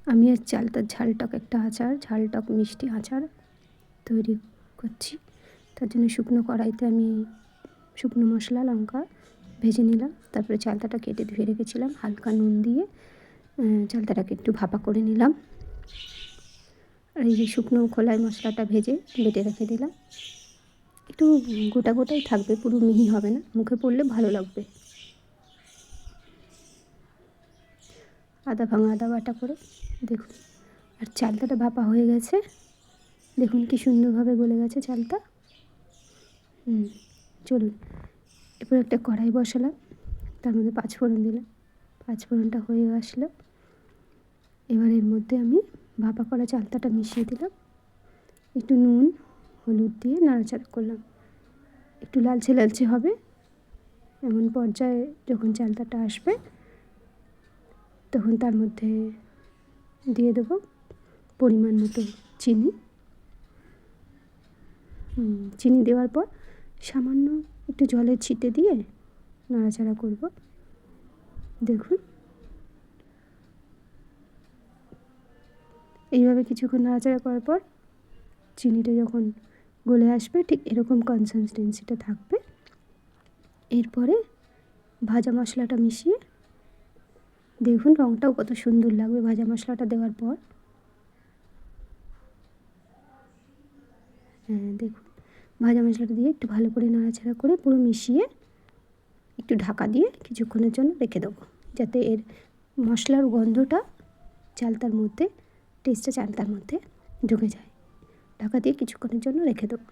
আমি আর চালতার ঝালটক একটা আচার, ঝালটক মিষ্টি আচার তৈরি করছি। তার জন্য শুকনো কড়াইতে আমি শুকনো মশলা লঙ্কা ভেজে নিলাম, তারপরে চালতাটা কেটে ধুয়ে রেখেছিলাম, হালকা নুন দিয়ে চালতাটাকে একটু ভাপা করে নিলাম। আর এই যে শুকনো খোলায় মশলাটা ভেজে বেটে রেখে দিলাম, একটু গোটা গোটাই থাকবে, পুরো মিহি হবে না, মুখে পড়লে ভালো লাগবে। আদা ভাঙা আদা বাটা করে দেখুন। আর চালতাটা ভাপা হয়ে গেছে, দেখুন কি সুন্দরভাবে গলে গেছে চালটা। চলুন এরপর একটা কড়াই বসালাম, তার মধ্যে পাঁচফোড়ন দিলাম, পাঁচফোড়নটা হয়ে আসলো। এবার এর মধ্যে আমি ভাপা করা চালতাটা মিশিয়ে দিলাম, একটু নুন হলুদ দিয়ে নাড়াচাড়া করলাম। একটু লালচে লালচে হবে, এমন পর্যায়ে যখন চালতাটা আসবে তখন তার মধ্যে দিয়ে দেবো পরিমাণ মতো চিনি। চিনি দেওয়ার পর সামান্য একটু জলের ছিটে দিয়ে নাড়াচাড়া করব। দেখুন এইভাবে কিছুক্ষণ নাড়াচাড়া করার পর চিনিটা যখন গলে আসবে, ঠিক এরকম কনসিস্টেন্সিটা থাকবে। এরপরে ভাজা মশলাটা মিশিয়ে দেখুন রঙটাও কত সুন্দর লাগবে ভাজা মশলাটা দেওয়ার পর। দেখুন ভাজা মশলাটা দিয়ে একটু ভালো করে নাড়াচাড়া করে পুরো মিশিয়ে একটু ঢাকা দিয়ে কিছুক্ষণের জন্য রেখে দেবো, যাতে এর মশলার গন্ধটা চালতার মধ্যে, টেস্টটা চালতার মধ্যে ঢুকে যায়। ঢাকা দিয়ে কিছুক্ষণের জন্য রেখে দেবো।